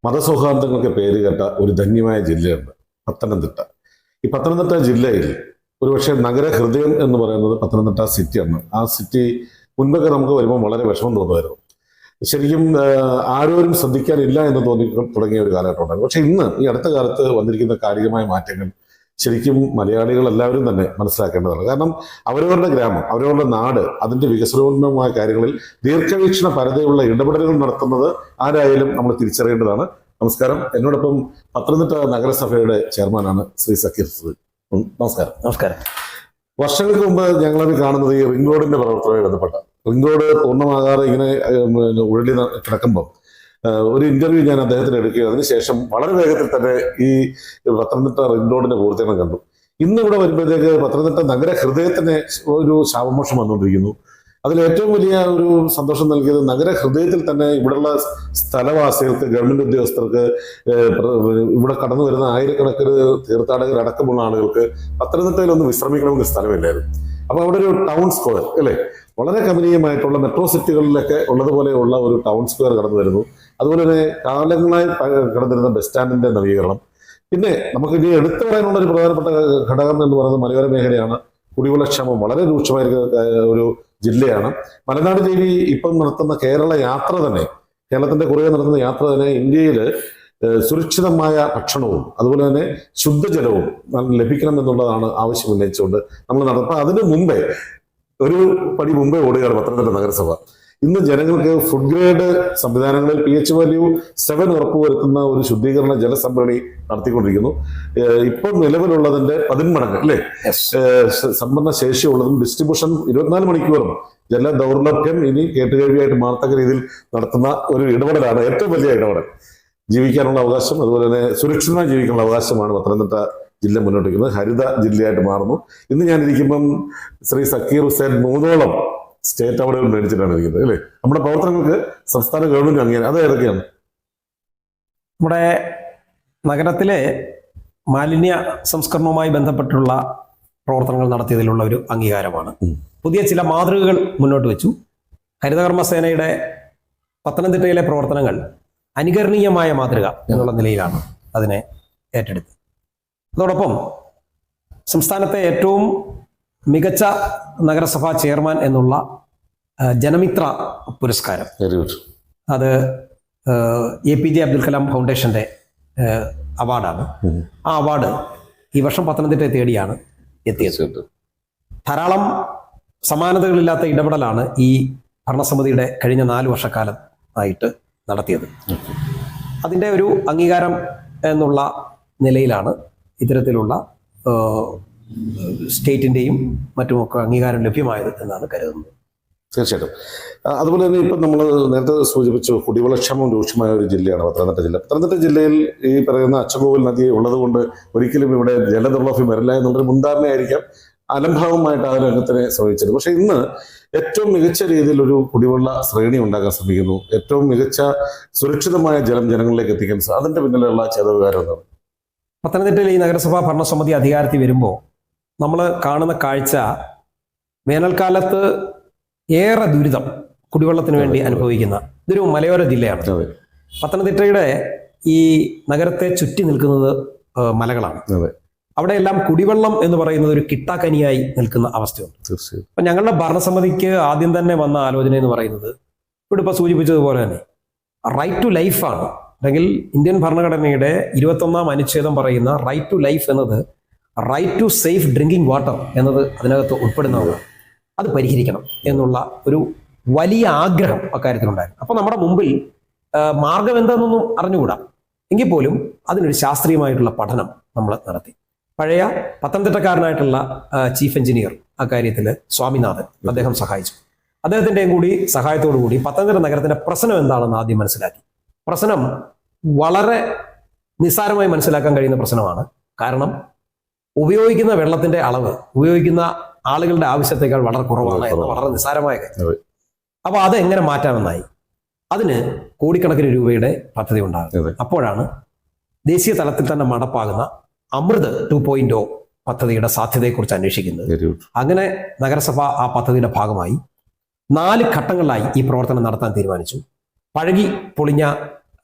മതസൗഹാർദ്ദങ്ങൾക്ക് പേര് കേട്ട ഒരു ധന്യമായ ജില്ലയുണ്ട് പത്തനംതിട്ട. ഈ പത്തനംതിട്ട ജില്ലയിൽ ഒരുപക്ഷെ നഗരഹൃദയം എന്ന് പറയുന്നത് പത്തനംതിട്ട സിറ്റിയാണ്. ആ സിറ്റി മുൻപൊക്കെ നമുക്ക് വരുമ്പോൾ വളരെ വിഷമം തോന്നുമായിരുന്നു. ശരിക്കും ആരോരും ശ്രദ്ധിക്കാനില്ല എന്ന് തോന്നി തുടങ്ങിയ ഒരു കാലഘട്ടം ഉണ്ടായിരുന്നു. പക്ഷെ ഇന്ന് ഈ അടുത്ത കാലത്ത് വന്നിരിക്കുന്ന കാലികമായ മാറ്റങ്ങൾ ശരിക്കും മലയാളികൾ എല്ലാവരും തന്നെ മനസ്സിലാക്കേണ്ടതാണ്. കാരണം അവരവരുടെ ഗ്രാമം, അവരവരുടെ നാട്, അതിൻ്റെ വികസനോന്മുഖമായ കാര്യങ്ങളിൽ ദീർഘവീക്ഷണ പരതയുള്ള ഇടപെടലുകൾ നടത്തുന്നത് ആരായാലും നമ്മൾ തിരിച്ചറിയേണ്ടതാണ്. നമസ്കാരം. എന്നോടൊപ്പം പത്തനംതിട്ട നഗരസഭയുടെ ചെയർമാനാണ് ശ്രീ സക്കീർ. നമസ്കാരം. നമസ്കാരം. വർഷങ്ങൾക്ക് മുമ്പ് ഞങ്ങളത് കാണുന്നത് ഈ റിംഗ് റോഡിന്റെ പ്രവർത്തനവുമായി ബന്ധപ്പെട്ട റിംഗ് റോഡ് പൂർണ്ണമാകാതെ ഇങ്ങനെ ഉഴലി കിടക്കുമ്പോൾ ഒരു ഇന്റർവ്യൂ ഞാൻ അദ്ദേഹത്തിന് എടുക്കുകയും അതിനുശേഷം വളരെ വേഗത്തിൽ തന്നെ ഈ പത്തനംതിട്ട റിംഗ് റോഡിന്റെ പൂർത്തീകരണം കണ്ടു. ഇന്ന് ഇവിടെ വരുമ്പോഴത്തേക്ക് പത്തനംതിട്ട നഗര ഹൃദയത്തിന് ഒരു ശാപമോഷം വന്നുകൊണ്ടിരിക്കുന്നു. അതിൽ ഏറ്റവും വലിയ ഒരു സന്തോഷം നൽകിയത് നഗര ഹൃദയത്തിൽ തന്നെ ഇവിടെയുള്ള സ്ഥലവാസികൾക്ക്, ഗവൺമെന്റ് ഉദ്യോഗസ്ഥർക്ക്, ഇവിടെ കടന്നു വരുന്ന ആയിരക്കണക്കിന് തീർത്ഥാടകർ അടക്കമുള്ള ആളുകൾക്ക് പത്തനംതിട്ടയിൽ വിശ്രമിക്കണമെന്ന് സ്ഥലമില്ലായിരുന്നു. അപ്പൊ അവിടെ ഒരു ടൗൺ സ്ക്വയർ അല്ലേ, വളരെ കമനീയമായിട്ടുള്ള മെട്രോ സിറ്റികളിലൊക്കെ ഉള്ളതുപോലെയുള്ള ഒരു ടൗൺ സ്ക്വയർ കടന്നു വരുന്നു. അതുപോലെ തന്നെ കാലങ്ങളായി കടന്നിരുന്ന ബസ് സ്റ്റാൻഡിന്റെ നവീകരണം. പിന്നെ നമുക്ക് ഇനി എടുത്തു പറയാനുള്ള ഒരു പ്രധാനപ്പെട്ട ഘടകം എന്ന് പറയുന്നത് മലയോര മേഖലയാണ്. കുടിവെള്ളക്ഷാമം വളരെ രൂക്ഷമായിരിക്കുന്ന ഒരു ജില്ലയാണ്. മലനാട് ദേവി ഇപ്പം നടത്തുന്ന കേരള യാത്ര തന്നെ, കേരളത്തിന്റെ കുറേ നടത്തുന്ന യാത്ര തന്നെ ഇന്ത്യയിൽ സുരക്ഷിതമായ ഭക്ഷണവും അതുപോലെ തന്നെ ശുദ്ധജലവും ലഭിക്കണം എന്നുള്ളതാണ് ആവശ്യം ഉന്നയിച്ചുകൊണ്ട് നമ്മൾ നടത്തും. അതിന് മുമ്പേ ഒരു പടി മുമ്പേ ഓടുകയാണ് പത്തനംതിട്ട നഗരസഭ. ഇന്ന് ജനങ്ങൾക്ക് ഫുഡ് ഗ്രേഡ് സംവിധാനങ്ങളിൽ PH വാല്യൂ 7 ഉറപ്പുവരുത്തുന്ന ഒരു ശുദ്ധീകരണ ജലസംഭരണി നടത്തിക്കൊണ്ടിരിക്കുന്നു. ഇപ്പോൾ നിലവിലുള്ളതിന്റെ 10 മടങ്ങ് അല്ലേ സമ്പന്ന ശേഷിയുള്ളതും ഡിസ്ട്രിബ്യൂഷൻ 24 മണിക്കൂറും ജല ദൗർലഭ്യം ഇനി കേട്ടുകേഴ്വിയായിട്ട് മാറത്തക്ക രീതിയിൽ നടത്തുന്ന ഒരു ഇടപെടലാണ് ഏറ്റവും വലിയ ഇടപെടൽ. ജീവിക്കാനുള്ള അവകാശം, അതുപോലെ തന്നെ സുരക്ഷിതമായി ജീവിക്കാനുള്ള അവകാശമാണ് പത്തനംതിട്ട ജില്ല മുന്നോട്ട് വയ്ക്കുന്നത്. ഹരിത ജില്ലയായിട്ട് മാറുന്നു. ഇന്ന് ഞാനിരിക്കുമ്പം ശ്രീ സക്കീർ ഹുസൈൻ 3 സ്റ്റേറ്റ് അവാർഡുകൾ മേടിച്ചിട്ടാണ് ഇരിക്കുന്നത് അല്ലേ. നമ്മുടെ പ്രവർത്തനങ്ങൾക്ക് സംസ്ഥാന ഗവൺമെന്റ് അംഗീകാരം അത് ഏതൊക്കെയാണ്? നമ്മുടെ നഗരത്തിലെ മാലിന്യ സംസ്കരണവുമായി ബന്ധപ്പെട്ടുള്ള പ്രവർത്തനങ്ങൾ നടത്തിയതിലുള്ള ഒരു അംഗീകാരമാണ്. പുതിയ ചില മാതൃകകൾ മുന്നോട്ട് വെച്ചു. ഹരിതകർമ്മസേനയുടെ പത്തനംതിട്ടയിലെ പ്രവർത്തനങ്ങൾ അനുകരണീയമായ മാതൃക എന്നുള്ള നിലയിലാണ് അതിനെ ഏറ്റെടുത്തത്. അതോടൊപ്പം സംസ്ഥാനത്തെ ഏറ്റവും മികച്ച നഗരസഭാ ചെയർമാൻ എന്നുള്ള ജനമിത്ര പുരസ്കാരം, അത് APJ അബ്ദുൽ കലാം ഫൗണ്ടേഷന്റെ അവാർഡാണ്. ആ അവാർഡ് ഈ വർഷം പത്തനംതിട്ടയെ തേടിയാണ് എത്തിയത്. ധാരാളം സമാനതകളില്ലാത്ത ഇടപെടലാണ് ഈ ഭരണസമിതിയുടെ കഴിഞ്ഞ 4 വർഷക്കാലം ആയിട്ട് നടത്തിയത്. അതിൻ്റെ ഒരു അംഗീകാരം എന്നുള്ള നിലയിലാണ് ഇത്തരത്തിലുള്ള സ്റ്റേറ്റിൻ്റെയും മറ്റുമൊക്കെ അംഗീകാരം ലഭ്യമായത് എന്നാണ് കരുതുന്നത്. തീർച്ചയായിട്ടും. അതുപോലെ തന്നെ ഇപ്പം നമ്മൾ നേരത്തെ സൂചിപ്പിച്ചു, കുടിവെള്ളക്ഷാമം രൂക്ഷമായ ഒരു ജില്ലയാണ് പത്തനംതിട്ട ജില്ല. പത്തനംതിട്ട ജില്ലയിൽ ഈ പറയുന്ന അച്ചൻകോവിൽ നദി ഉള്ളത് കൊണ്ട് ഒരിക്കലും ഇവിടെ ജലദുർലഭ്യം വരില്ല എന്നുള്ളൊരു മുൻധാരണയായിരിക്കാം അലംഭാവമായിട്ട് ആ രംഗത്തിനെ ശ്രമിച്ചത്. പക്ഷെ ഇന്ന് ഏറ്റവും മികച്ച രീതിയിൽ ഒരു കുടിവെള്ള ശ്രേണി ഉണ്ടാക്കാൻ ശ്രമിക്കുന്നു. ഏറ്റവും മികച്ച സുരക്ഷിതമായ ജലം ജനങ്ങളിലേക്ക് എത്തിക്കാൻ അതിന്റെ പിന്നിലുള്ള ചെലവുകാരം എന്താണ്? പത്തനംതിട്ടയിൽ ഈ നഗരസഭാ ഭരണസമിതി അധികാരത്തിൽ വരുമ്പോൾ നമ്മൾ കാണുന്ന കാഴ്ച, വേനൽക്കാലത്ത് ഏറെ ദുരിതം കുടിവെള്ളത്തിന് വേണ്ടി അനുഭവിക്കുന്ന ഇതൊരു മലയോര ജില്ലയാണ്. പത്തനംതിട്ടയുടെ ഈ നഗരത്തെ ചുറ്റി നിൽക്കുന്നത് മലകളാണ്. അവിടെയെല്ലാം കുടിവെള്ളം എന്ന് പറയുന്നത് ഒരു കിട്ടാക്കനിയായി നിൽക്കുന്ന അവസ്ഥയുണ്ട്. അപ്പൊ ഞങ്ങളുടെ ഭരണസമിതിക്ക് ആദ്യം തന്നെ വന്ന ആലോചന എന്ന് പറയുന്നത് ഇവിടെ ഇപ്പൊ സൂചിപ്പിച്ചതുപോലെ തന്നെ റൈറ്റ് ടു ലൈഫാണ്. അല്ലെങ്കിൽ ഇന്ത്യൻ ഭരണഘടനയുടെ 21ാം അനുച്ഛേദം പറയുന്ന റൈറ്റ് ടു ലൈഫ് എന്നത് right to safe drinking water എന്നത് അതിനകത്ത് ഉൾപ്പെടുന്നതാണ്. അത് പരിഹരിക്കണം എന്നുള്ള ഒരു വലിയ ആഗ്രഹം അക്കാര്യത്തിലുണ്ടായിരുന്നു. അപ്പൊ നമ്മുടെ മുമ്പിൽ മാർഗം എന്താണെന്നൊന്നും അറിഞ്ഞുകൂടാ എങ്കിൽ പോലും അതിനൊരു ശാസ്ത്രീയമായിട്ടുള്ള പഠനം നമ്മൾ നടത്തി. പഴയ പത്തനംതിട്ടക്കാരനായിട്ടുള്ള ചീഫ് എഞ്ചിനീയർ അക്കാര്യത്തിൽ സ്വാമിനാഥൻ അദ്ദേഹം സഹായിച്ചു. അദ്ദേഹത്തിൻ്റെയും കൂടി സഹായത്തോടു കൂടി പത്തനംതിട്ട നഗരത്തിന്റെ പ്രശ്നം എന്താണെന്ന് ആദ്യം മനസ്സിലാക്കി. പ്രശ്നം വളരെ നിസ്സാരമായി മനസ്സിലാക്കാൻ കഴിയുന്ന പ്രശ്നമാണ്. കാരണം ഉപയോഗിക്കുന്ന വെള്ളത്തിന്റെ അളവ് ഉപയോഗിക്കുന്ന ആളുകളുടെ ആവശ്യത്തേക്കാൾ വളരെ കുറവാണ് എന്ന് വളരെ നിസ്സാരമായ കാര്യം. അപ്പൊ അതെങ്ങനെ മാറ്റാമെന്നായി. അതിന് കോടിക്കണക്കിന് രൂപയുടെ പദ്ധതി ഉണ്ടാകും. അപ്പോഴാണ് ദേശീയ തലത്തിൽ തന്നെ നടപ്പാകുന്ന അമൃത് 2.0 പദ്ധതിയുടെ സാധ്യതയെക്കുറിച്ച് അന്വേഷിക്കുന്നത്. അങ്ങനെ നഗരസഭ ആ പദ്ധതിയുടെ ഭാഗമായി 4 ഘട്ടങ്ങളിലായി ഈ പ്രവർത്തനം നടത്താൻ തീരുമാനിച്ചു. പഴകി പൊളിഞ്ഞ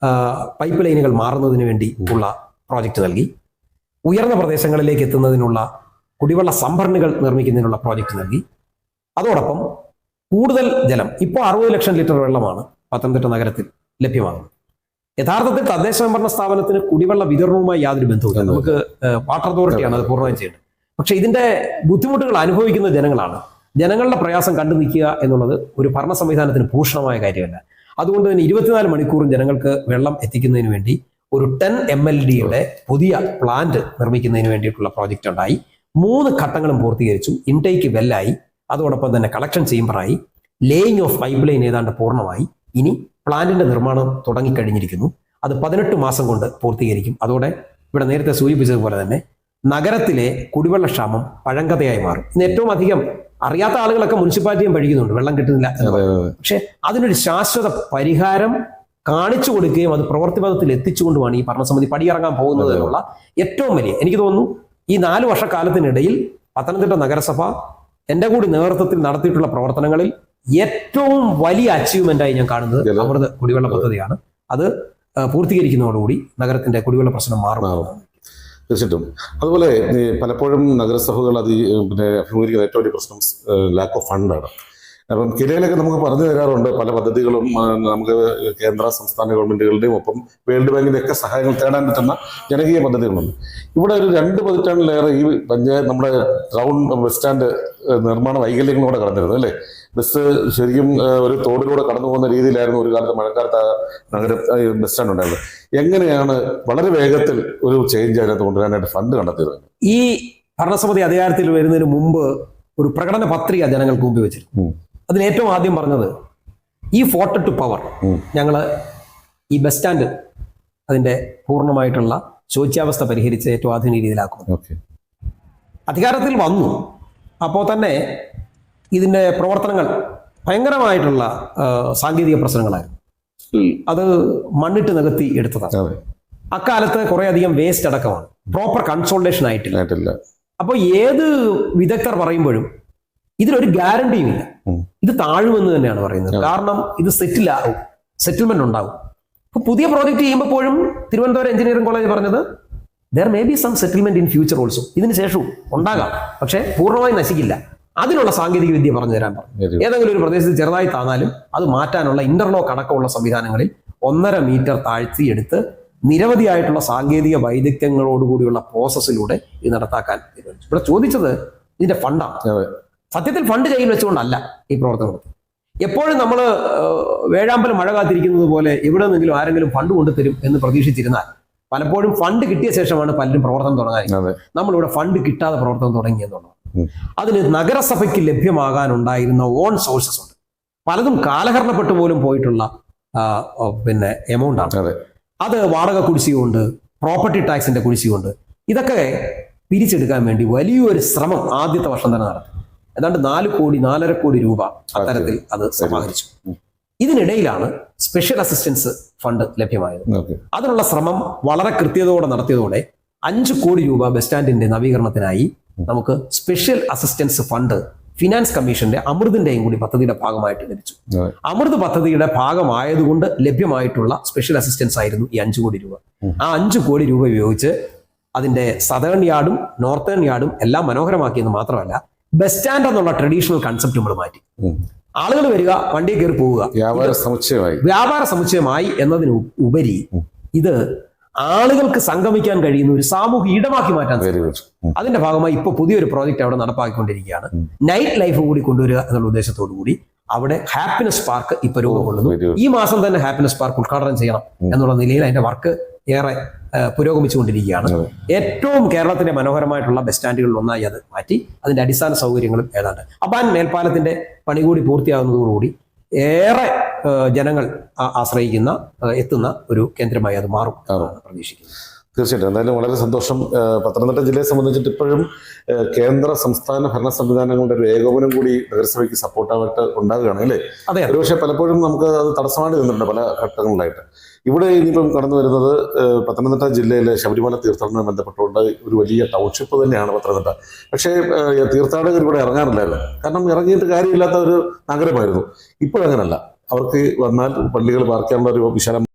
പൈപ്പ് ലൈനുകൾ മാറുന്നതിന് വേണ്ടി ഉള്ള പ്രോജക്റ്റ് നൽകി. ഉയർന്ന പ്രദേശങ്ങളിലേക്ക് എത്തുന്നതിനുള്ള കുടിവെള്ള സംഭരണികൾ നിർമ്മിക്കുന്നതിനുള്ള പ്രോജക്റ്റ് നൽകി. അതോടൊപ്പം കൂടുതൽ ജലം, ഇപ്പോൾ 60 ലക്ഷം ലിറ്റർ വെള്ളമാണ് പത്തനംതിട്ട നഗരത്തിൽ ലഭ്യമാകുന്നത്. യഥാർത്ഥത്തിൽ തദ്ദേശ സ്വയംഭരണ സ്ഥാപനത്തിന് കുടിവെള്ള വിതരണവുമായി യാതൊരു ബന്ധവുമില്ല. നമുക്ക് വാട്ടർ അതോറിറ്റിയാണ് അത് പൂർണ്ണമായും ചെയ്യുന്നത്. പക്ഷെ ഇതിന്റെ ബുദ്ധിമുട്ടുകൾ അനുഭവിക്കുന്ന ജനങ്ങളാണ്. ജനങ്ങളുടെ പ്രയാസം കണ്ടു നിൽക്കുക എന്നുള്ളത് ഒരു ഭരണ സംവിധാനത്തിന് ഭൂഷണമായ കാര്യമല്ല. അതുകൊണ്ട് തന്നെ 24 മണിക്കൂറും ജനങ്ങൾക്ക് വെള്ളം എത്തിക്കുന്നതിന് വേണ്ടി ഒരു 10 MLD-യുടെ പുതിയ പ്ലാന്റ് നിർമ്മിക്കുന്നതിന് വേണ്ടിയിട്ടുള്ള പ്രോജക്റ്റ് ഉണ്ടായി. 3 ഘട്ടങ്ങളും പൂർത്തീകരിച്ചു. ഇൻടേക്ക് വെല്ലായി, അതോടൊപ്പം തന്നെ കളക്ഷൻ ചേംബറായി, ലേയിങ് ഓഫ് പൈപ്പ് ലൈൻ ഏതാണ്ട് പൂർണ്ണമായി. ഇനി പ്ലാന്റിന്റെ നിർമ്മാണം തുടങ്ങിക്കഴിഞ്ഞിരിക്കുന്നു. അത് 18 മാസം കൊണ്ട് പൂർത്തീകരിക്കും. അതോടെ ഇവിടെ നേരത്തെ സൂചിപ്പിച്ചതുപോലെ തന്നെ നഗരത്തിലെ കുടിവെള്ളക്ഷാമം പഴങ്കഥയായി മാറും. ഇന്ന് ഏറ്റവും അധികം അറിയാത്ത ആളുകളൊക്കെ മുനിസിപ്പാലിറ്റിയും പഠിക്കുന്നുണ്ട് വെള്ളം കിട്ടുന്നില്ല. പക്ഷെ അതിനൊരു ശാശ്വത പരിഹാരം കാണിച്ചു കൊടുക്കുകയും അത് പ്രവൃത്തിപഥത്തിൽ എത്തിച്ചുകൊണ്ടുമാണ് ഈ ഭരണസമിതി പടിയിറങ്ങാൻ പോകുന്നത് എന്നുള്ള ഏറ്റവും വലിയ, എനിക്ക് തോന്നുന്നു ഈ 4 വർഷക്കാലത്തിനിടയിൽ പത്തനംതിട്ട നഗരസഭ എൻ്റെ കൂടി നേതൃത്വത്തിൽ നടത്തിയിട്ടുള്ള പ്രവർത്തനങ്ങളിൽ ഏറ്റവും വലിയ അച്ചീവ്മെന്റായി ഞാൻ കാണുന്നത് അമൃത് കുടിവെള്ള പദ്ധതിയാണ്. അത് പൂർത്തീകരിക്കുന്നതോടുകൂടി നഗരത്തിന്റെ കുടിവെള്ള പ്രശ്നം മാറും. തീർച്ചയായിട്ടും. അതുപോലെ പലപ്പോഴും നഗരസഭകൾ അഭിമുഖീകരിക്കുന്ന ഏറ്റവും വലിയ പ്രശ്നം ലാക്ക് ഓഫ് ഫണ്ടാണ്. അപ്പം കിലയിലൊക്കെ നമുക്ക് പറഞ്ഞു തരാറുണ്ട് പല പദ്ധതികളും നമുക്ക് കേന്ദ്ര സംസ്ഥാന ഗവൺമെന്റുകളുടെയും ഒപ്പം വേൾഡ് ബാങ്കിന്റെ ഒക്കെ സഹായങ്ങൾ തേടാൻ പറ്റുന്ന ജനകീയ പദ്ധതികളുണ്ട്. ഇവിടെ ഒരു 2 പതിറ്റാണ്ടിലേറെ ഈ പഞ്ചായത്ത് നമ്മുടെ ടൗൺ ബസ് സ്റ്റാൻഡ് നിർമ്മാണ വൈകല്യങ്ങളോടെ കടന്നിരുന്നു അല്ലേ? ബസ് ശരിക്കും ഒരു തോടിലൂടെ കടന്നു പോകുന്ന രീതിയിലായിരുന്നു ഒരു കാലത്ത് മഴക്കാലത്ത് നഗരം ബസ് സ്റ്റാൻഡ് ഉണ്ടായിരുന്നത്. എങ്ങനെയാണ് വളരെ വേഗത്തിൽ ഒരു ചേഞ്ച് അതിനകത്ത് കൊണ്ടുവരാനായിട്ട് ഫണ്ട് കണ്ടെത്തിയത്? ഈ ഭരണസമിതി അധികാരത്തിൽ വരുന്നതിന് മുമ്പ് ഒരു പ്രകടന പത്രിക ജനങ്ങൾക്ക് മുമ്പ് വെച്ചിരുന്നു. അതിൽ ഏറ്റവും ആദ്യം പറഞ്ഞത് ഈ ഫോർട്ട് ടു പവർ ഞങ്ങൾ ഈ ബസ് സ്റ്റാൻഡ് അതിന്റെ പൂർണ്ണമായിട്ടുള്ള ശോച്യാവസ്ഥ പരിഹരിച്ച് ഏറ്റവും ആധുനിക രീതിയിലാക്കും. അധികാരത്തിൽ വന്നു അപ്പോൾ തന്നെ ഇതിന്റെ പ്രവർത്തനങ്ങൾ ഭയങ്കരമായിട്ടുള്ള സാങ്കേതിക പ്രശ്നങ്ങളായിരുന്നു. അത് മണ്ണിട്ട് നികത്തി എടുത്തതാണ്. അക്കാലത്ത് കുറെ അധികം വേസ്റ്റ് അടക്കമാണ്, പ്രോപ്പർ കൺസോൾട്ടേഷൻ ആയിട്ടില്ല. അപ്പോൾ ഏത് വിദഗ്ധർ പറയുമ്പോഴും ഇതിനൊരു ഗ്യാരണ്ടിയും ഇല്ല, ഇത് താഴുമെന്ന് തന്നെയാണ് പറയുന്നത്. കാരണം ഇത് സെറ്റിൽമെന്റ് ഉണ്ടാവും. ഇപ്പൊ പുതിയ പ്രോജക്റ്റ് ചെയ്യുമ്പോഴും തിരുവനന്തപുരം എഞ്ചിനീയറിംഗ് കോളേജ് പറഞ്ഞത് there may be some settlement in future also, ഇതിന് ശേഷവും ഉണ്ടാകാം, പക്ഷെ പൂർണ്ണമായി നശിക്കില്ല. അതിനുള്ള സാങ്കേതിക വിദ്യ പറഞ്ഞു തരാൻ പറഞ്ഞു. ഏതെങ്കിലും ഒരു പ്രദേശത്ത് ചെറുതായി താന്നാലും അത് മാറ്റാനുള്ള ഇന്റർലോക്ക് അടക്കമുള്ള സംവിധാനങ്ങളിൽ 1.5 മീറ്റർ താഴ്ത്തിയെടുത്ത് നിരവധിയായിട്ടുള്ള സാങ്കേതിക വൈദഗ്ധ്യങ്ങളോടുകൂടിയുള്ള പ്രോസസ്സിലൂടെ ഇത് നടത്താക്കാൻ തീരുമാനിച്ചു. ഇവിടെ ചോദിച്ചത് ഇതിന്റെ ഫണ്ടാണ്. സത്യത്തിൽ ഫണ്ട് കയ്യിൽ വെച്ചുകൊണ്ടല്ല ഈ പ്രവർത്തനം. എപ്പോഴും നമ്മൾ വേഴാമ്പലം മഴ കാത്തിരിക്കുന്നത് പോലെ എവിടെ നിന്നെങ്കിലും ആരെങ്കിലും ഫണ്ട് കൊണ്ടുതരും എന്ന് പ്രതീക്ഷിച്ചിരുന്നാൽ പലപ്പോഴും ഫണ്ട് കിട്ടിയ ശേഷമാണ് പലരും പ്രവർത്തനം തുടങ്ങാൻ. നമ്മളിവിടെ ഫണ്ട് കിട്ടാതെ പ്രവർത്തനം തുടങ്ങിയെന്നുള്ളത്. അതിന് നഗരസഭയ്ക്ക് ലഭ്യമാകാനുണ്ടായിരുന്ന ഓൺ സോഴ്സസ് ഉണ്ട്. പലതും കാലഹരണപ്പെട്ടു പോലും പോയിട്ടുള്ള എമൗണ്ട് ആണ്. അത് വാടക കുടിശ്ശികയുണ്ട്, പ്രോപ്പർട്ടി ടാക്സിന്റെ കുടിശ്ശികയുണ്ട്. ഇതൊക്കെ പിരിച്ചെടുക്കാൻ വേണ്ടി വലിയൊരു ശ്രമം ആദ്യത്തെ വർഷം തന്നെ നടത്തി. ഏതാണ്ട് 4.5 കോടി രൂപ അത്തരത്തിൽ അത് സമാഹരിച്ചു. ഇതിനിടയിലാണ് സ്പെഷ്യൽ അസിസ്റ്റൻസ് ഫണ്ട് ലഭ്യമായത്. അതിനുള്ള ശ്രമം വളരെ കൃത്യതയോടെ നടത്തിയതോടെ 5 കോടി രൂപ ബസ് സ്റ്റാൻഡിന്റെ നവീകരണത്തിനായി നമുക്ക് സ്പെഷ്യൽ അസിസ്റ്റൻസ് ഫണ്ട് ഫിനാൻസ് കമ്മീഷന്റെ അമൃതിന്റെയും കൂടി പദ്ധതിയുടെ ഭാഗമായിട്ട് ലഭിച്ചു. അമൃത് പദ്ധതിയുടെ ഭാഗമായതുകൊണ്ട് ലഭ്യമായിട്ടുള്ള സ്പെഷ്യൽ അസിസ്റ്റൻസ് ആയിരുന്നു ഈ 5 കോടി രൂപ. ആ 5 കോടി രൂപ ഉപയോഗിച്ച് അതിന്റെ സദേൺ യാർഡും നോർത്തേൺ യാർഡും എല്ലാം മനോഹരമാക്കിയെന്ന് മാത്രമല്ല, ബസ് സ്റ്റാൻഡ് എന്നുള്ള ട്രഡീഷണൽ കൺസെപ്റ്റ് നമ്മൾ മാറ്റി. ആളുകൾ വരിക, വണ്ടി കയറി പോവുക, വ്യാപാര സമുച്ചയമായി എന്നതിന് ഉപരി ഇത് ആളുകൾക്ക് സംഗമിക്കാൻ കഴിയുന്ന ഒരു സാമൂഹിക ഇടമാക്കി മാറ്റാൻ സാധിച്ചു. അതിന്റെ ഭാഗമായി ഇപ്പൊ പുതിയൊരു പ്രോജക്റ്റ് അവിടെ നടപ്പാക്കിക്കൊണ്ടിരിക്കുകയാണ്. നൈറ്റ് ലൈഫ് കൂടി കൊണ്ടുവരിക എന്നുള്ള ഉദ്ദേശത്തോടു കൂടി അവിടെ ഹാപ്പിനെസ് പാർക്ക് ഇപ്പൊ രൂപം കൊള്ളുന്നു. ഈ മാസം തന്നെ ഹാപ്പിനെസ് പാർക്ക് ഉദ്ഘാടനം ചെയ്യണം എന്നുള്ള നിലയിൽ അതിന്റെ വർക്ക് ഏറെ പുരോഗമിച്ചുകൊണ്ടിരിക്കുകയാണ്. ഏറ്റവും കേരളത്തിന്റെ മനോഹരമായിട്ടുള്ള ബസ് സ്റ്റാൻഡുകളിൽ ഒന്നായി അത് മാറ്റി അതിന്റെ അടിസ്ഥാന സൗകര്യങ്ങളും ഏതാണ്ട് അബാൻ മേൽപ്പാലത്തിന്റെ പണി കൂടി പൂർത്തിയാകുന്നതോടുകൂടി ഏറെ ജനങ്ങൾ ആശ്രയിക്കുന്ന എത്തുന്ന ഒരു കേന്ദ്രമായി അത് മാറും പ്രതീക്ഷിക്കുന്നു. തീർച്ചയായിട്ടും. എന്തായാലും വളരെ സന്തോഷം. പത്തനംതിട്ട ജില്ലയെ സംബന്ധിച്ചിട്ട് ഇപ്പോഴും കേന്ദ്ര സംസ്ഥാന ഭരണ സംവിധാനങ്ങളുടെ ഒരു ഏകോപനം കൂടി നഗരസഭയ്ക്ക് സപ്പോർട്ടായിട്ട് ഉണ്ടാകുകയാണ് അല്ലേ? ഒരുപക്ഷെ പലപ്പോഴും നമുക്ക് അത് തടസ്സമായിട്ട് നിന്നിട്ടുണ്ട് പല ഘട്ടങ്ങളിലായിട്ട്. ഇവിടെ ഇനിയിപ്പം കടന്നു വരുന്നത് പത്തനംതിട്ട ജില്ലയിലെ ശബരിമല തീർത്ഥാടനവുമായി ബന്ധപ്പെട്ടുകൊണ്ട് ഒരു വലിയ ടൗൺഷിപ്പ് തന്നെയാണ് പത്തനംതിട്ട. പക്ഷേ തീർത്ഥാടകർ ഇവിടെ ഇറങ്ങാറില്ലായിരുന്നു. കാരണം ഇറങ്ങിയിട്ട് കാര്യമില്ലാത്ത ഒരു നഗരമായിരുന്നു. ഇപ്പോഴങ്ങനല്ല. അവർക്ക് വന്നാൽ പള്ളികൾ പാർക്കാനുള്ള ഒരു വിശാലം